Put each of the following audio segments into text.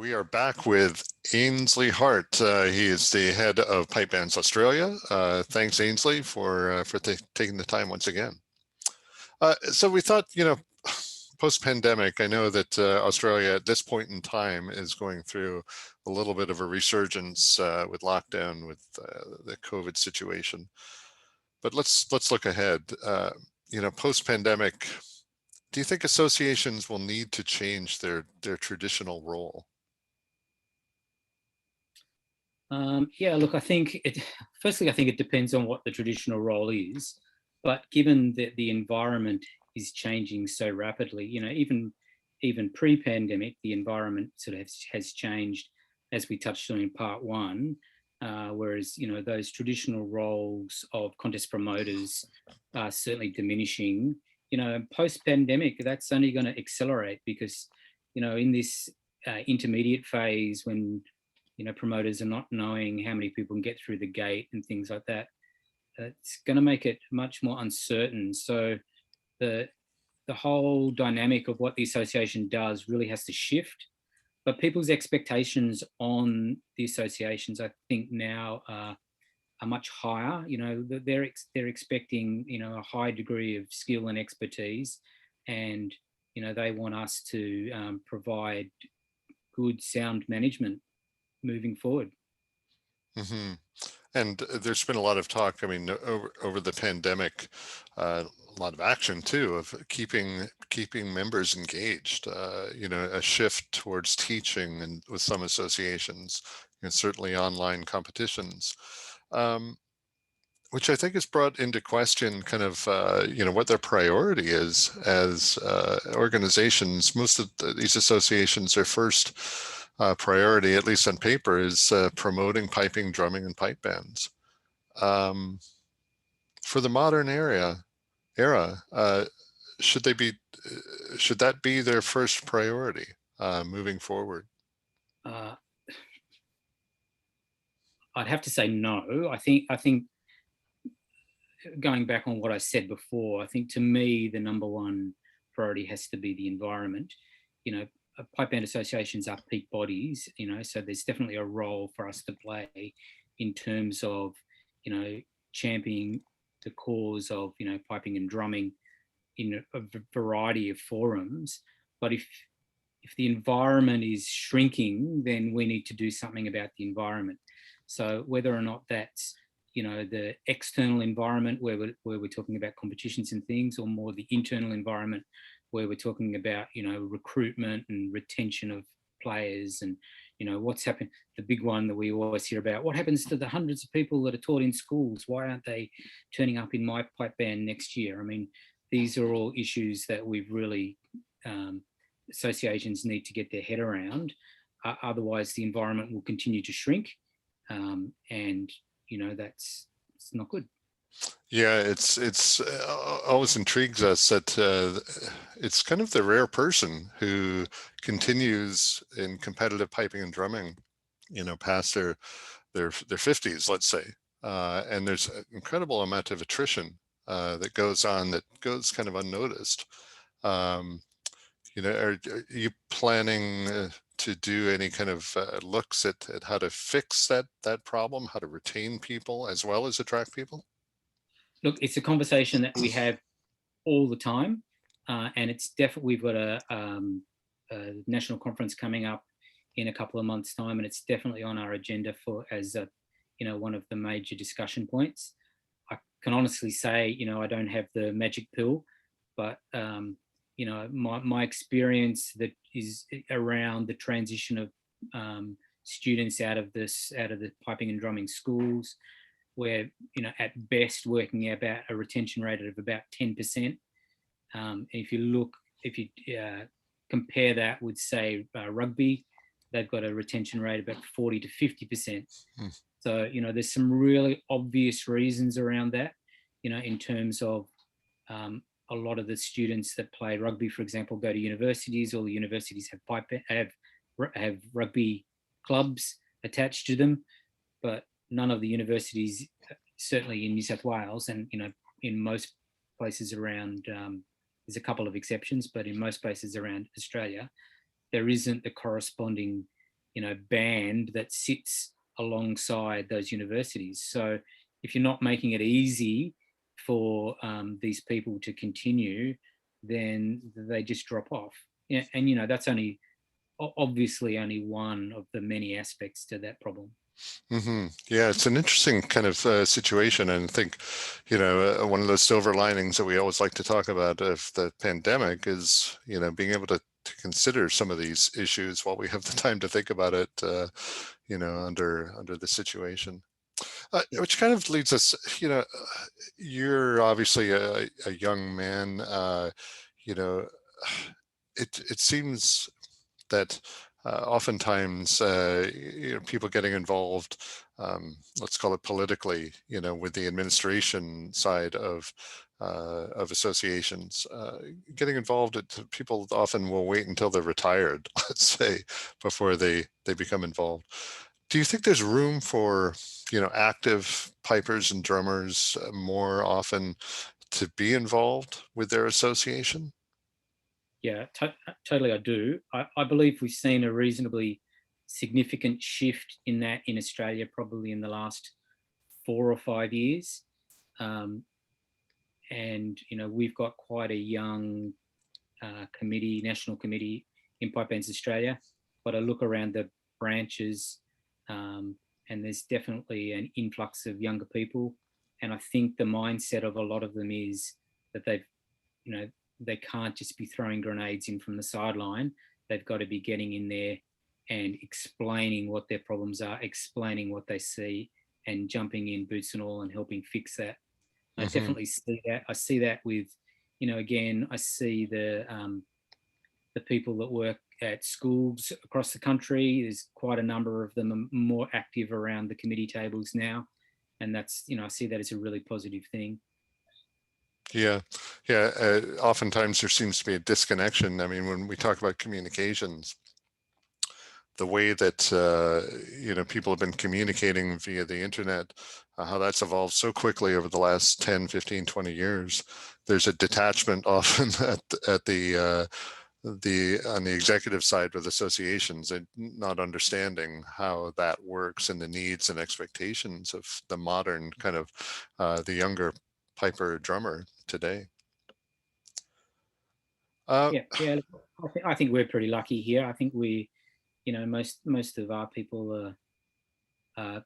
We are back with Ainsley Hart. He is the head of Pipe Bands Australia. Thanks, Ainsley, for taking the time once again. So we thought, post-pandemic, I know that Australia at this point in time is going through a little bit of a resurgence with lockdown, with the COVID situation. But let's look ahead. Post-pandemic, do you think associations will need to change their traditional role? Yeah, look, firstly, I think it depends on what the traditional role is. But given that the environment is changing so rapidly, even pre-pandemic, the environment sort of has changed, as we touched on in part one. Whereas, those traditional roles of contest promoters are certainly diminishing. Post-pandemic, that's only going to accelerate because, in this intermediate phase when promoters are not knowing how many people can get through the gate and things like that, it's going to make it much more uncertain. So the whole dynamic of what the association does really has to shift. But people's expectations on the associations, I think now are much higher. They're expecting a high degree of skill and expertise, and they want us to provide good sound management moving forward. Mm-hmm. And there's been a lot of talk, over the pandemic, a lot of action too, of keeping members engaged, a shift towards teaching and with some associations, and certainly online competitions, which I think has brought into question kind of, what their priority is as organizations. Most of these associations, their first priority, at least on paper, is promoting piping, drumming, and pipe bands. For the modern era, should that be their first priority moving forward? I'd have to say no. I think going back on what I said before, I think to me the number one priority has to be the environment. Pipe band associations are peak bodies, so there's definitely a role for us to play in terms of, championing the cause of, piping and drumming in a variety of forums. But if the environment is shrinking, then we need to do something about the environment. So whether or not that's, the external environment where we're talking about competitions and things, or more the internal environment where we're talking about, recruitment and retention of players and, what's happened. The big one that we always hear about, what happens to the hundreds of people that are taught in schools? Why aren't they turning up in my pipe band next year? These are all issues that we've really, associations need to get their head around. Otherwise, the environment will continue to shrink. And, it's not good. Yeah, it's always intrigues us that it's kind of the rare person who continues in competitive piping and drumming, past their 50s, let's say, and there's an incredible amount of attrition that goes on that goes kind of unnoticed. Are you planning to do any kind of looks at how to fix that problem, how to retain people as well as attract people? Look, it's a conversation that we have all the time, and it's definitely, we've got a national conference coming up in a couple of months' time, and it's definitely on our agenda as one of the major discussion points. I can honestly say, I don't have the magic pill, but my experience that is around the transition of students out of the piping and drumming schools, where at best working about a retention rate of about 10%. If you compare that with, say, rugby, they've got a retention rate of about 40 to 50%. So there's some really obvious reasons around that. In terms of a lot of the students that play rugby, for example, go to universities. All the universities have rugby clubs attached to them, but none of the universities, certainly in New South Wales and in most places around, there's a couple of exceptions, but in most places around Australia, there isn't the corresponding band that sits alongside those universities. So if you're not making it easy for these people to continue, then they just drop off. Yeah, and that's obviously only one of the many aspects to that problem. Yeah, it's an interesting kind of situation, and I think, one of those silver linings that we always like to talk about of the pandemic is, being able to consider some of these issues while we have the time to think about it, under the situation. Yeah, Which kind of leads us, you're obviously a young man. You know, it seems that oftentimes people getting involved, let's call it politically, with the administration side of associations, getting involved. People often will wait until they're retired, let's say, before they become involved. Do you think there's room for, active pipers and drummers more often to be involved with their association? yeah, totally. I do. I believe we've seen a reasonably significant shift in that in Australia, probably in the last 4 or 5 years. Um, and we've got quite a young committee, national committee in Pipe Bands Australia. But I look around the branches, and there's definitely an influx of younger people. And I think the mindset of a lot of them is that you know, they can't just be throwing grenades in from the sideline. They've got to be getting in there and explaining what their problems are, explaining what they see, and jumping in boots and all and helping fix that. I Hmm. definitely see that. I see that with, again, I see the people that work at schools across the country. There's quite a number of them are more active around the committee tables now, and that's I see that as a really positive thing. Yeah, yeah. Oftentimes there seems to be a disconnection. I mean, when we talk about communications, the way that people have been communicating via the internet, how that's evolved so quickly over the last 10, 15, 20 years. There's a detachment often at the on the executive side with associations, and not understanding how that works and the needs and expectations of the modern kind of the younger piper drummer today. Uh, Yeah, yeah. I think we're pretty lucky here. I think most of our people are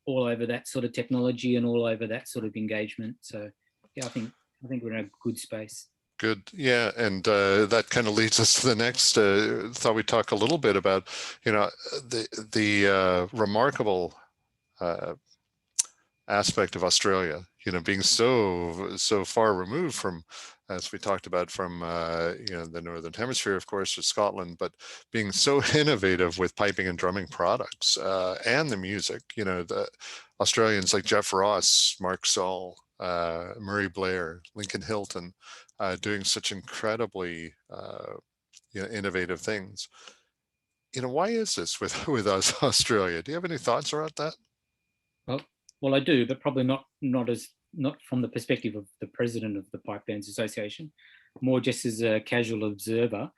all over that sort of technology and all over that sort of engagement. So yeah, I think we're in a good space. Good. Yeah. And that kind of leads us to the next. Thought we'd talk a little bit about, the remarkable uh, aspect of Australia, being so far removed from, as we talked about, from the Northern Hemisphere, of course, with Scotland, but being so innovative with piping and drumming products and the music. The Australians like Jeff Ross, Mark Saul, Murray Blair, Lincoln Hilton, doing such incredibly innovative things. Why is this with with us, Australia? Do you have any thoughts about that? Well, well, I do, but probably not from the perspective of the president of the Pipe Bands Association, more just as a casual observer.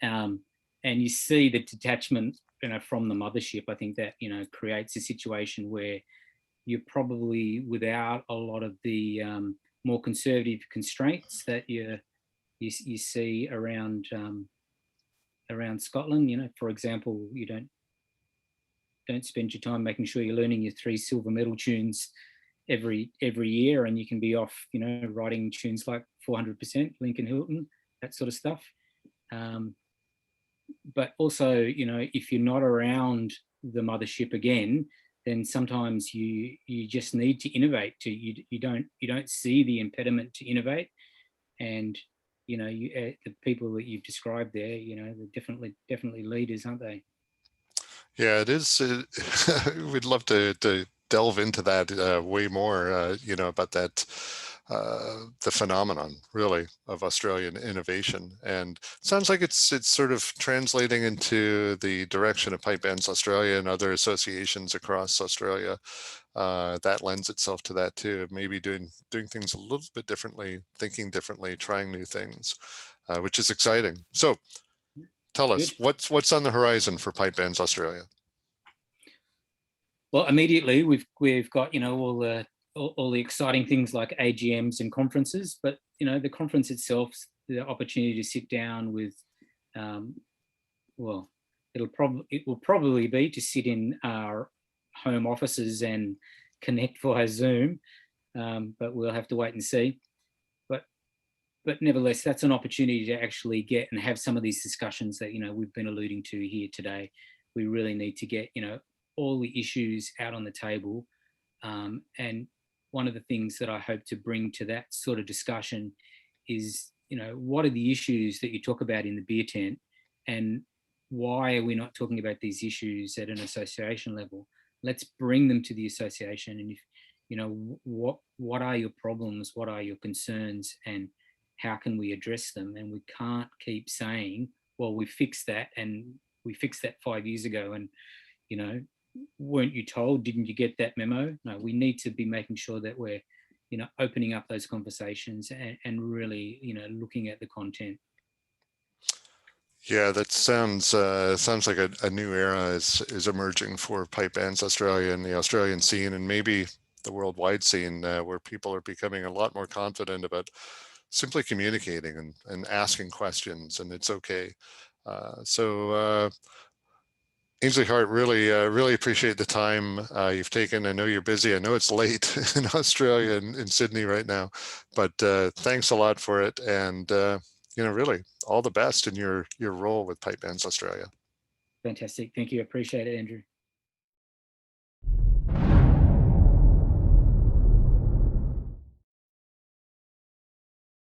Um, and you see the detachment, from the mothership. I think that creates a situation where you're probably without a lot of the more conservative constraints that you see around Scotland. For example, you don't spend your time making sure you're learning your 3 silver medal tunes every year, and you can be off, writing tunes like 400%, Lincoln Hilton, that sort of stuff. Um, but also, if you're not around the mothership again, then sometimes you just need to innovate. You don't see the impediment to innovate, and the people that you've described there, they're definitely leaders, aren't they? Yeah, it is. We'd love to delve into that way more, about that, the phenomenon really of Australian innovation. And it sounds like it's sort of translating into the direction of Pipe Bands Australia and other associations across Australia. That lends itself to that too, maybe doing things a little bit differently, thinking differently, trying new things, which is exciting. So Tell us Good. what's on the horizon for Pipe Bands Australia. Well, immediately we've got all the exciting things like AGMs and conferences, but the conference itself, the opportunity to sit down with, well, it will probably be to sit in our home offices and connect via Zoom, but we'll have to wait and see. But nevertheless, that's an opportunity to actually get and have some of these discussions that we've been alluding to here today. We really need to get all the issues out on the table, and one of the things that I hope to bring to that sort of discussion is what are the issues that you talk about in the beer tent, and why are we not talking about these issues at an association level? Let's bring them to the association, and if what are your problems, what are your concerns, and how can we address them? And we can't keep saying, well, we fixed that, and we fixed that 5 years ago, and weren't you told? Didn't you get that memo? No, we need to be making sure that we're opening up those conversations, and really looking at the content. Yeah, that sounds like a new era is emerging for Pipe Bands Australia and the Australian scene, and maybe the worldwide scene, where people are becoming a lot more confident about simply communicating and asking questions, and it's okay. Ainsley Hart, really appreciate the time you've taken. I know you're busy. I know it's late in Australia and in Sydney right now, but thanks a lot for it. And really all the best in your role with Pipe Bands Australia. Fantastic. Thank you. Appreciate it, Andrew.